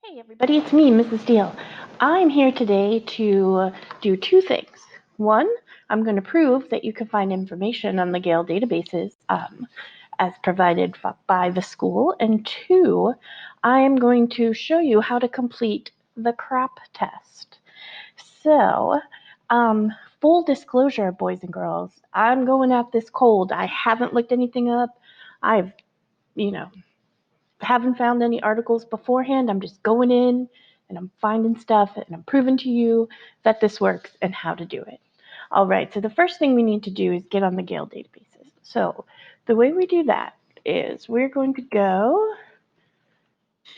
Hey everybody, it's me, Mrs. Gale. I'm here today to do two things. One, I'm going to prove that you can find information on the Gale databases as provided by the school. And two, I am going to show you how to complete the CRAAP test. So, full disclosure, boys and girls, I'm going at this cold. I haven't looked anything up. I've, haven't found any articles beforehand. I'm just going in and I'm finding stuff and I'm proving to you that this works and how to do it. All right, so the first thing we need to do is get on the Gale databases. So the way we do that is we're going to go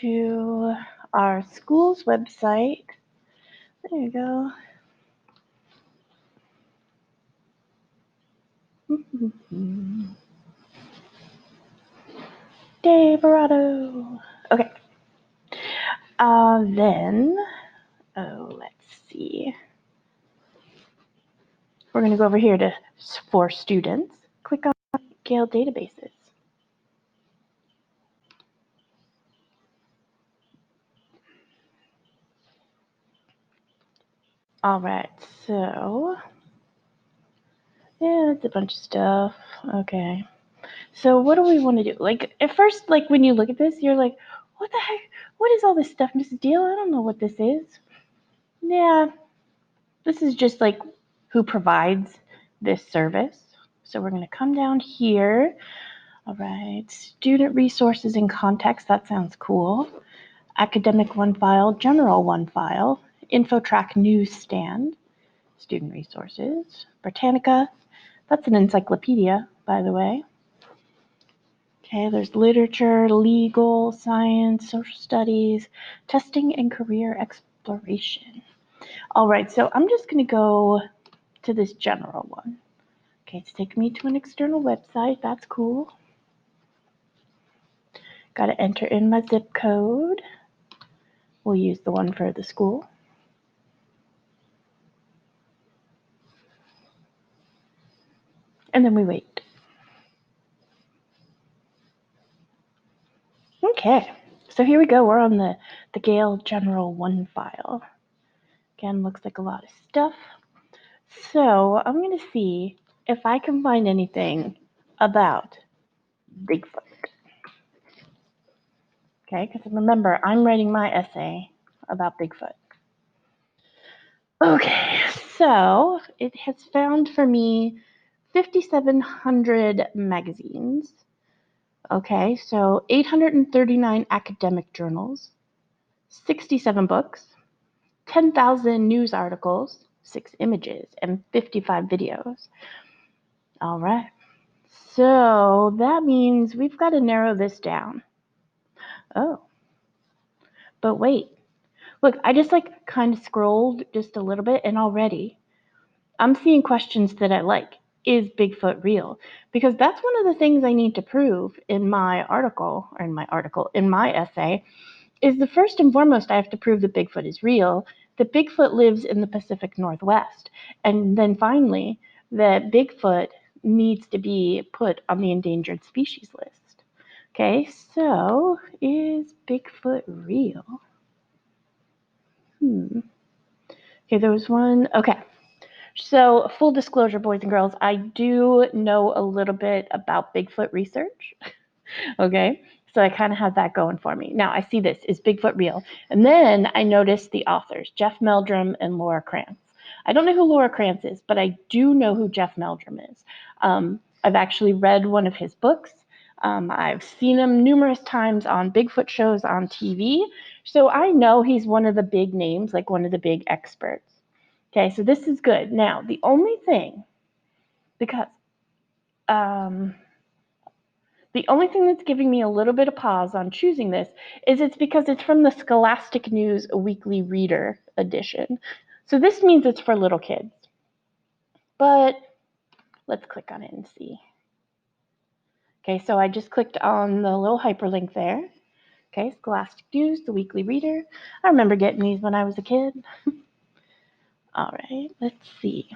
to our school's website. There you go. Daverado. Okay. Let's see. We're going to go over here to for students. Click on Gale databases. All right, so yeah, it's a bunch of stuff. Okay. So what do we want to do? Like at first, like when you look at this, you're like, what the heck? What is all this stuff, Mrs. Deal? I don't know what this is. Yeah, this is just like who provides this service. So we're going to come down here. All right, student resources and context. That sounds cool. Academic one file, general one file, InfoTrack newsstand, student resources, Britannica. That's an encyclopedia, by the way. Okay, there's literature, legal, science, social studies, testing and career exploration. All right, so I'm just going to go to this general one. Okay, it's taking me to an external website. That's cool. Got to enter in my zip code. We'll use the one for the school. And then we wait. Okay, so here we go. We're on the Gale General 1 file. Again, looks like a lot of stuff. So I'm going to see if I can find anything about Bigfoot. Okay, because remember, I'm writing my essay about Bigfoot. Okay, so it has found for me 5,700 magazines. Okay, so 839 academic journals, 67 books, 10,000 news articles, 6 images, and 55 videos. All right. So that means we've got to narrow this down. Oh, but wait. Look, I just like kind of scrolled just a little bit and already I'm seeing questions that I like. Is Bigfoot real? Because that's one of the things I need to prove in my article, in my essay, is the first and foremost I have to prove that Bigfoot is real, that Bigfoot lives in the Pacific Northwest, and then finally that Bigfoot needs to be put on the endangered species list. Okay, so is Bigfoot real? Okay, there was one. Okay, so full disclosure, boys and girls, I do know a little bit about Bigfoot research. Okay, so I kind of have that going for me. Now I see this, is Bigfoot real? And then I noticed the authors, Jeff Meldrum and Laura Krantz. I don't know who Laura Krantz is, but I do know who Jeff Meldrum is. I've actually read one of his books. I've seen him numerous times on Bigfoot shows on TV. So I know he's one of the big names, like one of the big experts. Okay, so this is good. Now, the only thing, because the only thing that's giving me a little bit of pause on choosing this is it's because it's from the Scholastic News Weekly Reader edition. So this means it's for little kids. But let's click on it and see. Okay, so I just clicked on the little hyperlink there. Okay, Scholastic News, the Weekly Reader. I remember getting these when I was a kid. All right, let's see.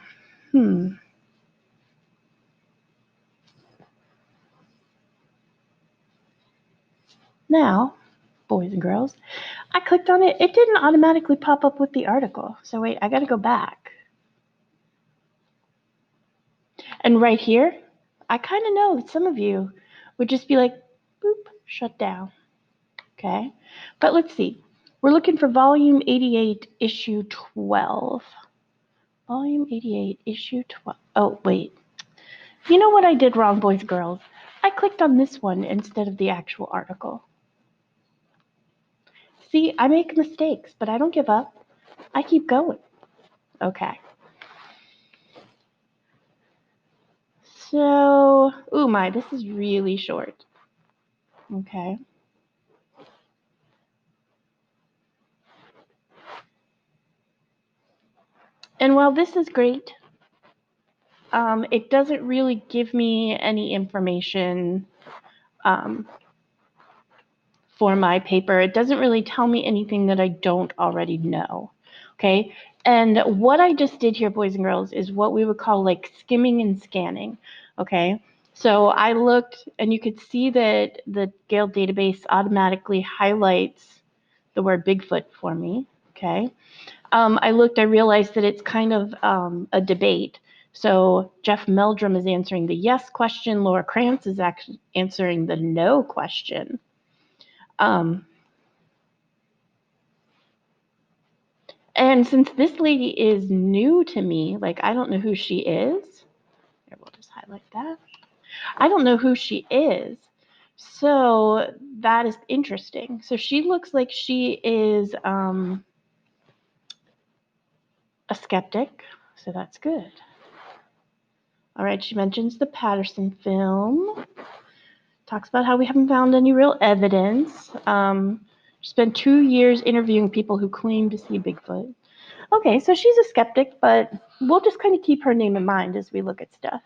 Now, boys and girls. I clicked on it. It didn't automatically pop up with the article. So wait, I got to go back. And right here, I kind of know that some of you would just be like, boop, shut down. Okay. But let's see. We're looking for volume 88, issue 12. Volume 88, issue 12. Oh, wait. You know what I did wrong, boys and girls? I clicked on this one instead of the actual article. See, I make mistakes, but I don't give up. I keep going. Okay. So, ooh my, this is really short. Okay. And while this is great, it doesn't really give me any information for my paper. It doesn't really tell me anything that I don't already know. Okay. And what I just did here, boys and girls, is what we would call like skimming and scanning. Okay. So I looked and you could see that the Gale database automatically highlights the word Bigfoot for me. Okay. I looked, I realized that it's kind of a debate. So Jeff Meldrum is answering the yes question, Laura Krantz is actually answering the no question. And since this lady is new to me, like I don't know who she is. Here, we'll just highlight that. I don't know who she is. So that is interesting. So she looks like she is a skeptic. So that's good. All right, she mentions the Patterson film. Talks about how we haven't found any real evidence. She spent 2 years interviewing people who claim to see Bigfoot. Okay, so she's a skeptic, but we'll just kind of keep her name in mind as we look at stuff.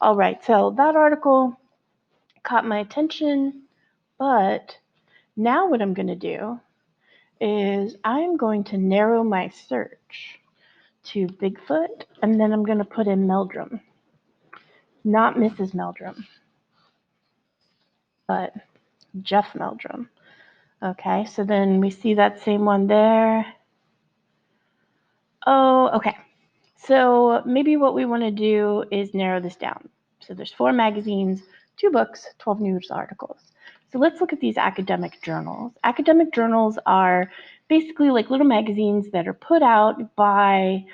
All right, so that article caught my attention, but now what I'm going to do is I'm going to narrow my search to Bigfoot, and then I'm going to put in Meldrum. Not Mrs. Meldrum, but Jeff Meldrum. Okay, so then we see that same one there. Oh, okay. So maybe what we want to do is narrow this down. So there's 4 magazines, 2 books, 12 news articles. So let's look at these academic journals. Academic journals are basically like little magazines that are put out by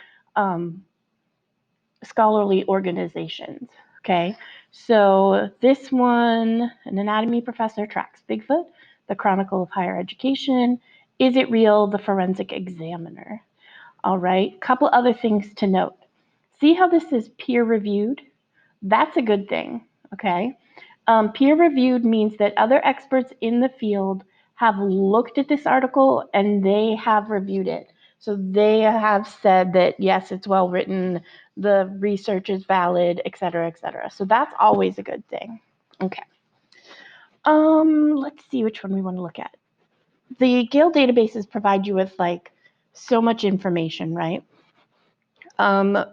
scholarly organizations. Okay, so this one, an anatomy professor tracks Bigfoot, the Chronicle of Higher Education, Is It Real, the Forensic Examiner. All right, couple other things to note. See how this is peer reviewed? That's a good thing, okay? Peer reviewed means that other experts in the field have looked at this article and they have reviewed it. So they have said that, yes, it's well written, the research is valid, et cetera, et cetera. So that's always a good thing. Okay. Let's see which one we want to look at. The Gale databases provide you with like so much information, right? Oh,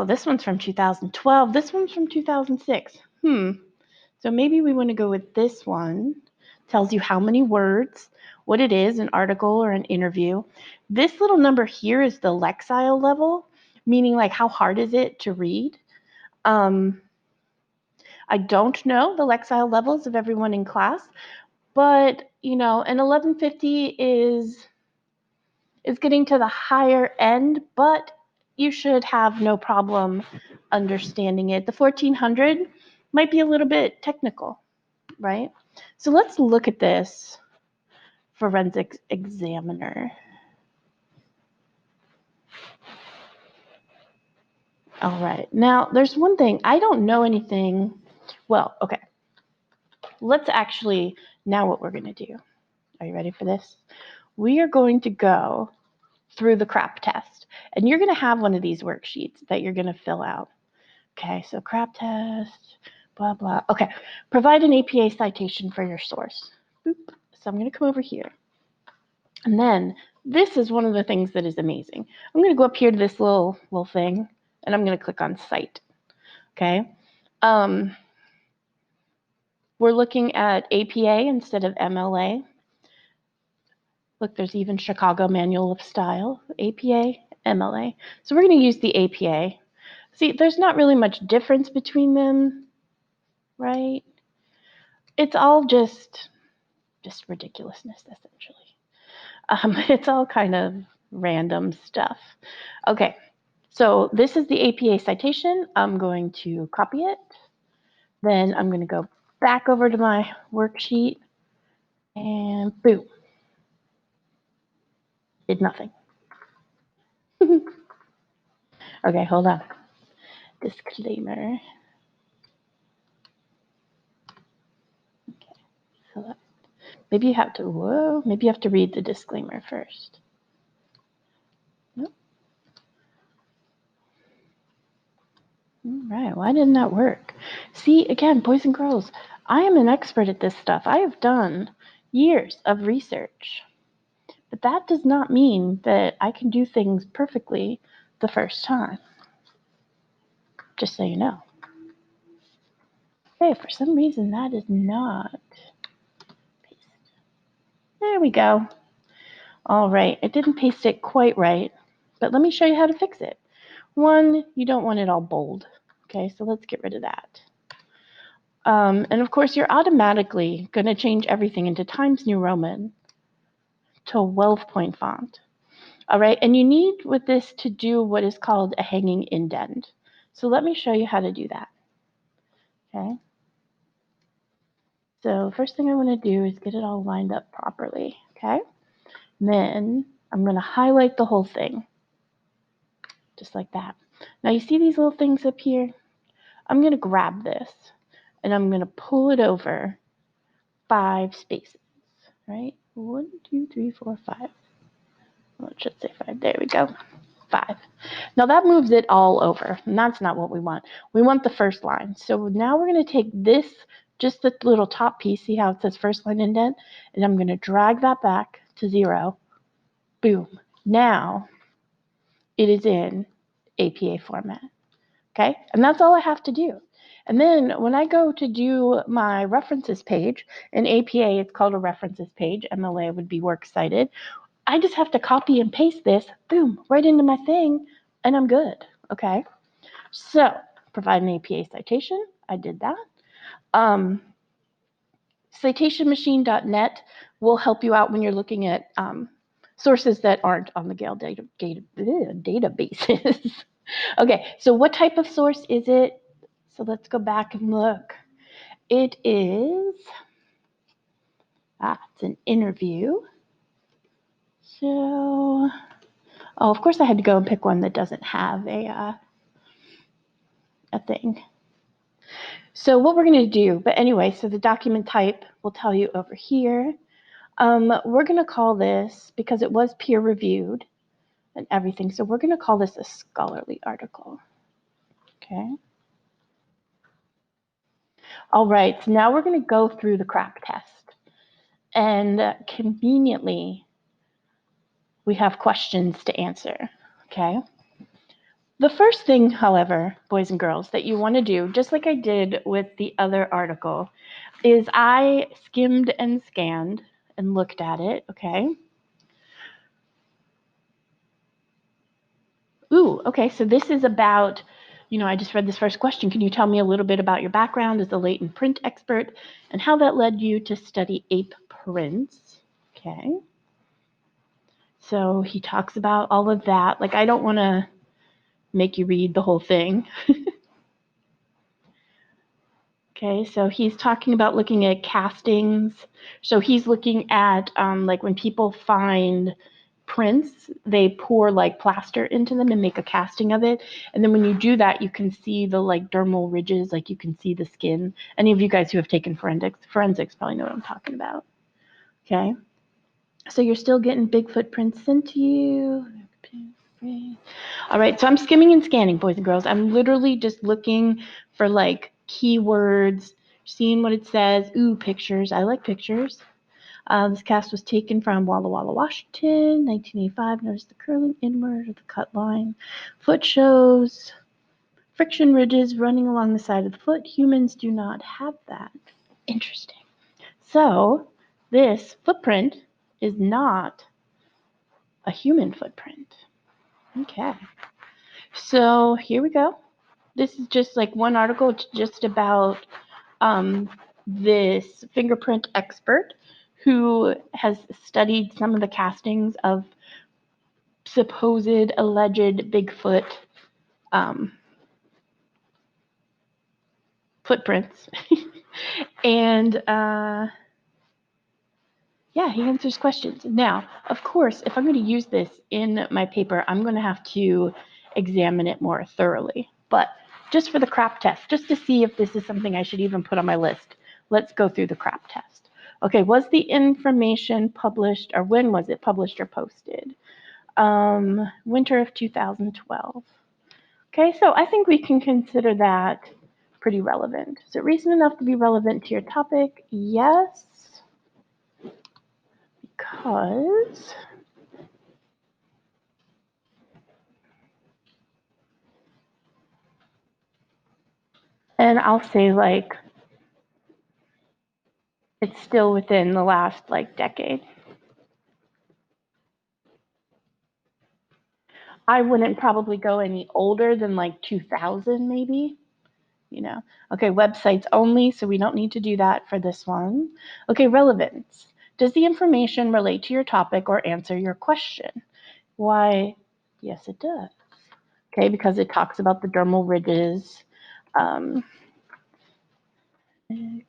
this one's from 2012. This one's from 2006. So maybe we want to go with this one. Tells you how many words, what it is, an article or an interview. This little number here is the Lexile level, meaning like how hard is it to read. I don't know the Lexile levels of everyone in class, but you know, an 1150 is getting to the higher end, but you should have no problem understanding it. The 1400 might be a little bit technical, right? So let's look at this forensic examiner. All right, now there's one thing, I don't know anything. Well, okay, let's actually, now what we're gonna do, are you ready for this? We are going to go through the CRAAP test, and you're gonna have one of these worksheets that you're gonna fill out. Okay, so CRAAP test, blah, blah. Okay, provide an APA citation for your source. Boop. So I'm gonna come over here. And then this is one of the things that is amazing. I'm gonna go up here to this little thing, and I'm gonna click on cite, okay? We're looking at APA instead of MLA. Look, there's even Chicago Manual of Style, APA, MLA. So we're going to use the APA. See, there's not really much difference between them, right? It's all just ridiculousness, essentially. It's all kind of random stuff. Okay, so this is the APA citation. I'm going to copy it. Then I'm going to go back over to my worksheet and boom. Did nothing. Okay, hold on. Disclaimer. Okay, so maybe you have to, maybe you have to read the disclaimer first. Nope. All right, why didn't that work? See, again, boys and girls, I am an expert at this stuff. I have done years of research. But that does not mean that I can do things perfectly the first time. Just so you know. Okay, for some reason that is not paste. There we go. All right, it didn't paste it quite right, but let me show you how to fix it. One, you don't want it all bold. Okay, so let's get rid of that. And of course, you're automatically going to change everything into Times New Roman to 12-point font. All right, and you need with this to do what is called a hanging indent. So let me show you how to do that. Okay. So first thing I want to do is get it all lined up properly. Okay. And then I'm going to highlight the whole thing. Just like that. Now you see these little things up here? I'm going to grab this and I'm going to pull it over 5 spaces. Right? 1, 2, 3, 4, 5. Well, it should say 5. There we go. 5. Now that moves it all over, and that's not what we want. We want the first line. So now we're going to take this, just the little top piece, see how it says first line indent, and I'm going to drag that back to 0. Boom. Now it is in APA format. Okay, and that's all I have to do. And then when I go to do my references page, in APA it's called a references page, MLA would be works cited. I just have to copy and paste this, boom, right into my thing, and I'm good, okay? So, provide an APA citation. I did that. Citationmachine.net will help you out when you're looking at sources that aren't on the Gale databases. Okay, so what type of source is it? So let's go back and look. It is, it's an interview. So, of course I had to go and pick one that doesn't have a thing. So what we're going to do, but anyway, so the document type will tell you over here. We're going to call this, because it was peer reviewed and everything, so we're going to call this a scholarly article. Okay. All right, so now we're going to go through the CRAAP test. And conveniently, we have questions to answer. Okay. The first thing, however, boys and girls, that you want to do, just like I did with the other article, is I skimmed and scanned and looked at it, okay? Ooh, okay, so this is about, I just read this first question. Can you tell me a little bit about your background as a latent print expert and how that led you to study ape prints? Okay. So he talks about all of that. Like, I don't want to make you read the whole thing. Okay, so he's talking about looking at castings. So he's looking at like when people find prints, they pour like plaster into them and make a casting of it. And then when you do that, you can see the like dermal ridges, like you can see the skin. Any of you guys who have taken forensics probably know what I'm talking about. Okay, so you're still getting big footprints into you. All right, so I'm skimming and scanning, boys and girls. I'm literally just looking for like keywords, seeing what it says. Ooh, pictures. I like pictures. This cast was taken from Walla Walla, Washington, 1985. Notice the curling inward of the cut line. Foot shows friction ridges running along the side of the foot. Humans do not have that. Interesting. So this footprint is not a human footprint. Okay. So here we go. This is just like one article. It's just about this fingerprint expert who has studied some of the castings of supposed alleged Bigfoot footprints. And yeah, he answers questions. Now, of course, if I'm going to use this in my paper, I'm going to have to examine it more thoroughly. But just for the CRAAP test, just to see if this is something I should even put on my list, let's go through the CRAAP test. Okay, was the information published, or when was it published or posted? Winter of 2012. Okay, so I think we can consider that pretty relevant. Is it recent enough to be relevant to your topic? Yes, because, and I'll say like, it's still within the last like decade. I wouldn't probably go any older than like 2000 maybe. You know. Okay, websites only, so we don't need to do that for this one. Okay, relevance. Does the information relate to your topic or answer your question? Why, yes, it does. Okay, because it talks about the dermal ridges. Um, okay.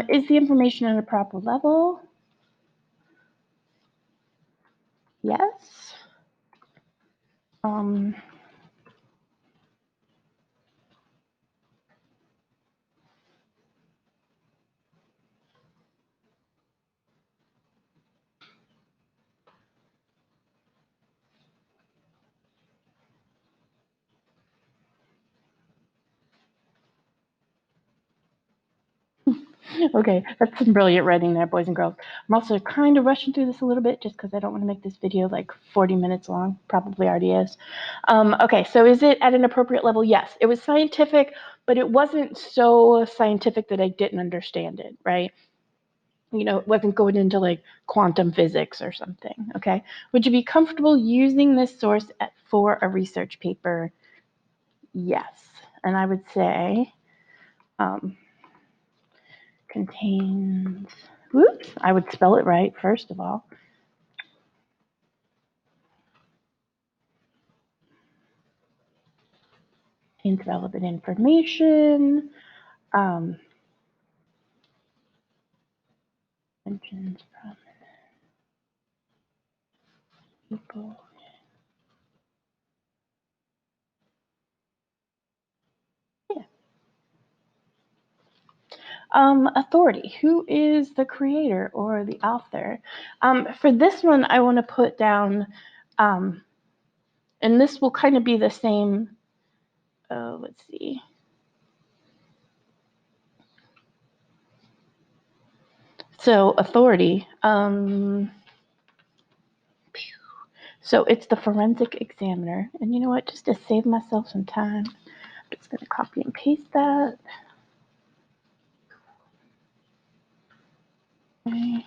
Is the information at a proper level? Yes. Um, Okay, that's some brilliant writing there, boys and girls. I'm also kind of rushing through this a little bit just because I don't want to make this video like 40 minutes long. Probably already is. Okay, so is it at an appropriate level? Yes. It was scientific, but it wasn't so scientific that I didn't understand it, right? You know, it wasn't going into like quantum physics or something, okay? Would you be comfortable using this source for a research paper? Yes. And I would say, contains, whoops, I would spell it right, first of all. Contains relevant information, mentions people. Yeah. Authority. Who is the creator or the author? For this one, I want to put down, and this will kind of be the same. Let's see. So authority. So it's the forensic examiner. And you know what? Just to save myself some time, I'm just going to copy and paste that. Okay.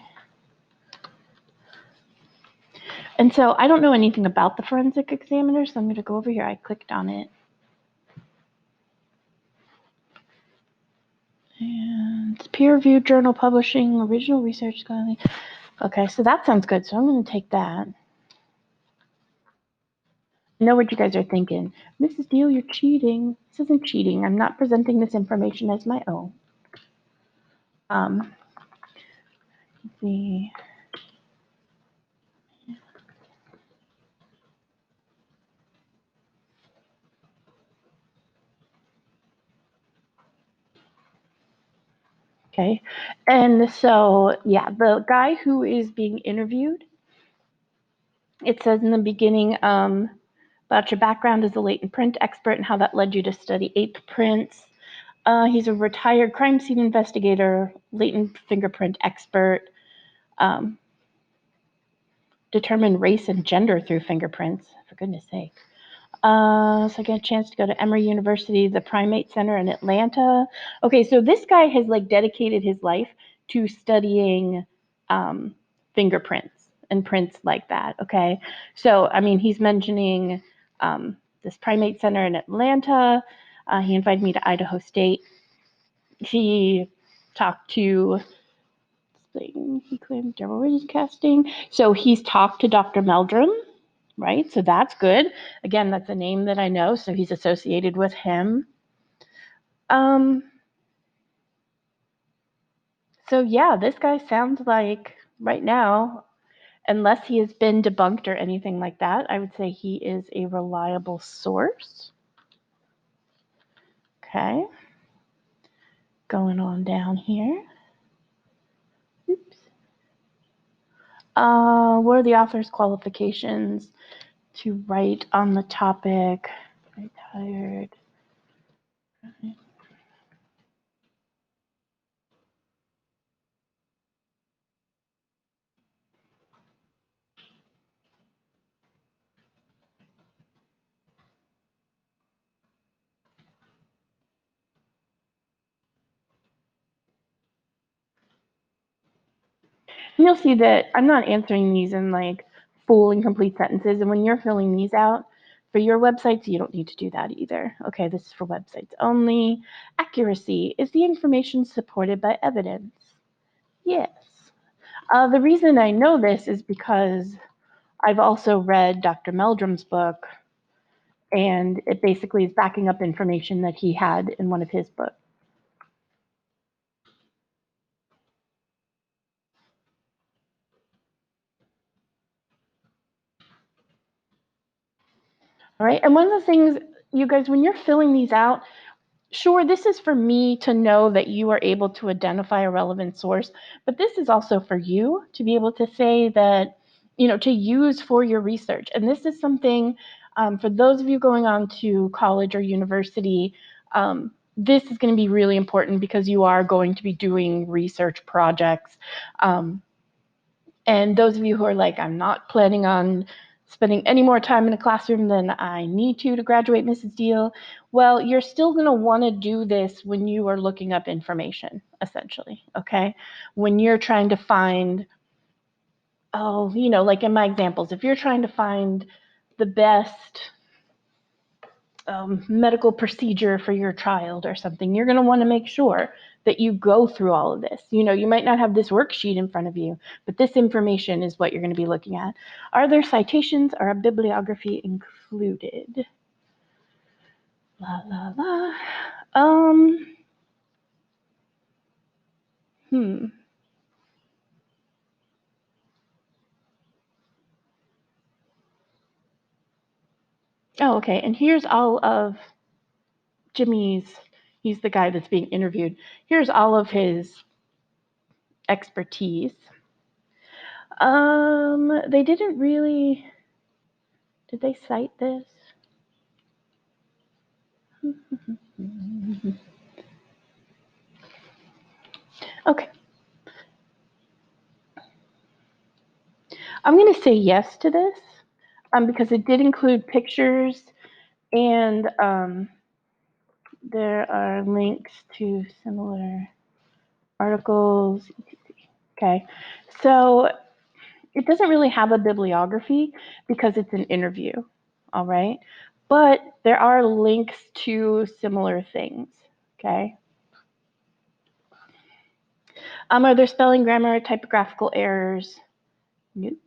And so I don't know anything about the forensic examiner, so I'm going to go over here. I clicked on it. And peer-reviewed journal publishing, original research scholarly. Okay, so that sounds good. So I'm going to take that. I know what you guys are thinking. Mrs. Deal, you're cheating. This isn't cheating. I'm not presenting this information as my own. Let's see. Okay, and so, yeah, the guy who is being interviewed, it says in the beginning about your background as a latent print expert and how that led you to study ape prints. He's a retired crime scene investigator, latent fingerprint expert, um, determined race and gender through fingerprints, for goodness sake. So I get a chance to go to Emory University, the Primate Center in Atlanta. Okay, so this guy has like dedicated his life to studying fingerprints and prints like that. Okay, so I mean, he's mentioning this Primate Center in Atlanta. He invited me to Idaho State. He talked to he claimed demo casting. So he's talked to Dr. Meldrum, right? So that's good. Again, that's a name that I know, so he's associated with him. So yeah, this guy sounds like right now, unless he has been debunked or anything like that, I would say he is a reliable source. Okay. Going on down here. Oops. What are the author's qualifications to write on the topic? Retired. And you'll see that I'm not answering these in like full and complete sentences. And when you're filling these out for your websites, you don't need to do that either. Okay, this is for websites only. Accuracy. Is the information supported by evidence? Yes. The reason I know this is because I've also read Dr. Meldrum's book, and it basically is backing up information that he had in one of his books. All right, and one of the things, you guys, when you're filling these out, sure, this is for me to know that you are able to identify a relevant source, but this is also for you to be able to say that, to use for your research. And this is something for those of you going on to college or university, this is going to be really important because you are going to be doing research projects. And those of you who are like, I'm not planning on spending any more time in a classroom than I need to graduate, Mrs. Deal, well, you're still going to want to do this when you are looking up information, essentially, okay? When you're trying to find, like in my examples, if you're trying to find the best medical procedure for your child or something, you're going to want to make sure that you go through all of this. You might not have this worksheet in front of you, but this information is what you're going to be looking at. Are there citations or a bibliography included? La, la, la. Hmm. Oh, okay. And here's all of he's the guy that's being interviewed. Here's all of his expertise. They didn't really, did they cite this? Okay. I'm going to say yes to this because it did include pictures and there are links to similar articles. Okay. So it doesn't really have a bibliography because it's an interview. All right. But there are links to similar things. Okay. Are there spelling, grammar, typographical errors? Nope.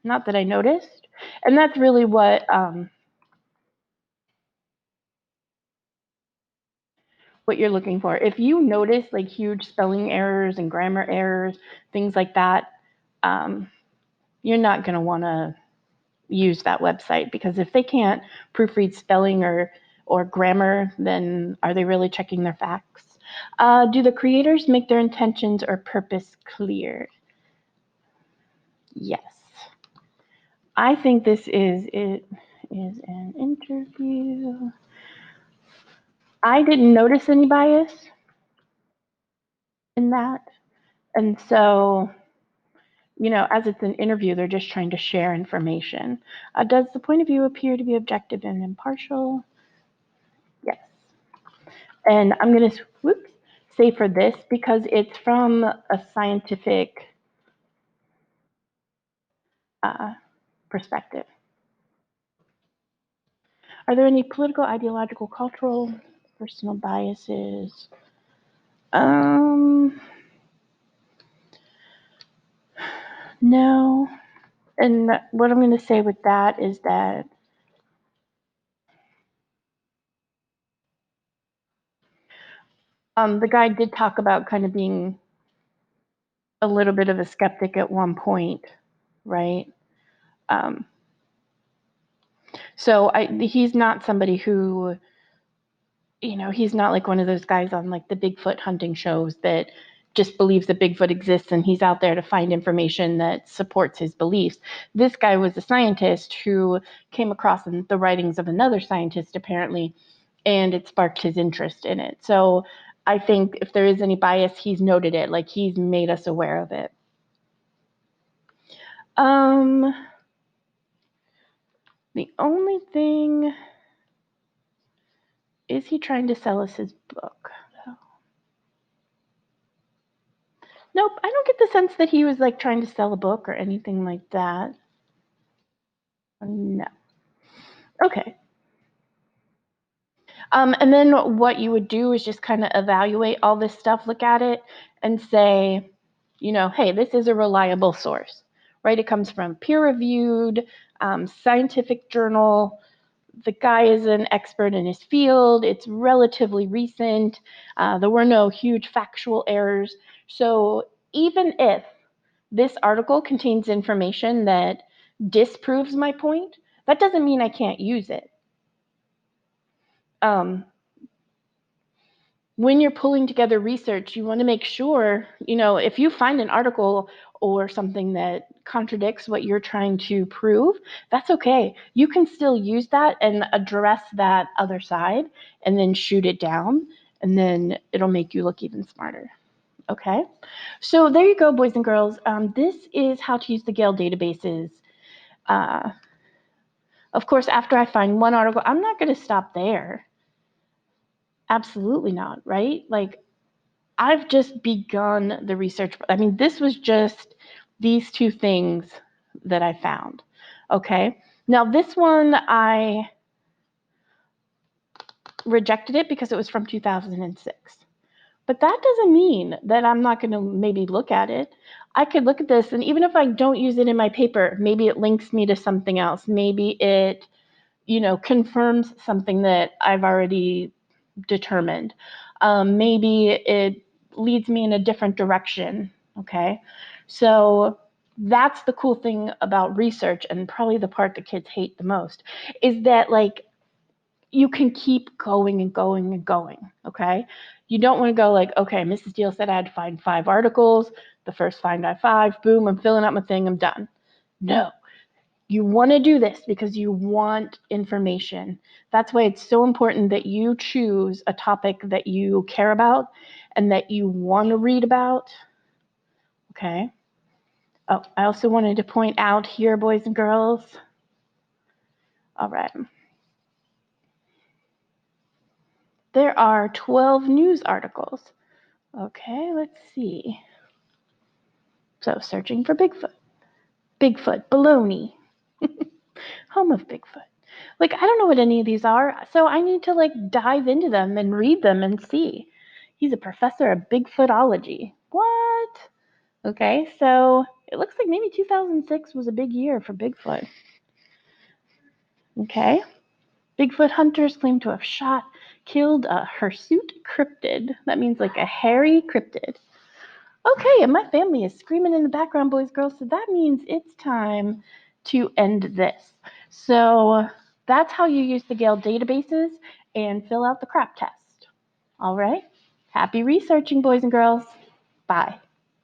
Not that I noticed. And that's really what you're looking for. If you notice like huge spelling errors and grammar errors, things like that, you're not going to want to use that website because if they can't proofread spelling or grammar, then are they really checking their facts? Do the creators make their intentions or purpose clear? Yes. I think this is an interview. I didn't notice any bias in that. And so, as it's an interview, they're just trying to share information. Does the point of view appear to be objective and impartial? Yes. And I'm going to say for this because it's from a scientific uh, perspective. Are there any political, ideological, cultural, personal biases? No. And what I'm going to say with that is that the guy did talk about kind of being a little bit of a skeptic at one point, right? Um, so he's not somebody who, he's not like one of those guys on like the Bigfoot hunting shows that just believes that Bigfoot exists and he's out there to find information that supports his beliefs. This guy was a scientist who came across the writings of another scientist, apparently, and it sparked his interest in it. So I think if there is any bias, he's noted it, like he's made us aware of it. The only thing is he trying to sell us his book? Nope, I don't get the sense that he was like trying to sell a book or anything like that. No. Okay. And then what you would do is just kind of evaluate all this stuff, look at it, and say, hey, this is a reliable source, right? It comes from peer-reviewed scientific journal. The guy is an expert in his field. It's relatively recent. There were no huge factual errors. So even if this article contains information that disproves my point, that doesn't mean I can't use it. When you're pulling together research, you want to make sure, if you find an article or something that contradicts what you're trying to prove, that's okay. You can still use that and address that other side and then shoot it down, and then it'll make you look even smarter. Okay, so there you go, boys and girls. This is how to use the Gale databases. Uh, of course, after I find one article, I'm not going to stop there. Absolutely not, right? Like, I've just begun the research. I mean, this was just these two things that I found. Okay. Now, this one, I rejected it because it was from 2006. But that doesn't mean that I'm not going to maybe look at it. I could look at this, and even if I don't use it in my paper, maybe it links me to something else. Maybe it, confirms something that I've already determined. Maybe it leads me in a different direction. Okay. So that's the cool thing about research, and probably the part that kids hate the most, is that like you can keep going and going and going. Okay. You don't want to go like, okay, Mrs. Deal said I had to find 5 articles. The first find I 5, boom, I'm filling out my thing, I'm done. No, you want to do this because you want information. That's why it's so important that you choose a topic that you care about and that you want to read about. Okay. Oh, I also wanted to point out here, boys and girls. All right. There are 12 news articles. Okay, let's see. So, searching for Bigfoot. Bigfoot, baloney. Home of Bigfoot. Like, I don't know what any of these are, so I need to like dive into them and read them and see. He's a professor of Bigfootology. What? Okay, so it looks like maybe 2006 was a big year for Bigfoot. Okay. Bigfoot hunters claim to have killed a hirsute cryptid. That means like a hairy cryptid. Okay, and my family is screaming in the background, boys, girls, so that means it's time to end this. So that's how you use the Gale databases and fill out the CRAAP test. All right, happy researching, boys and girls. Bye.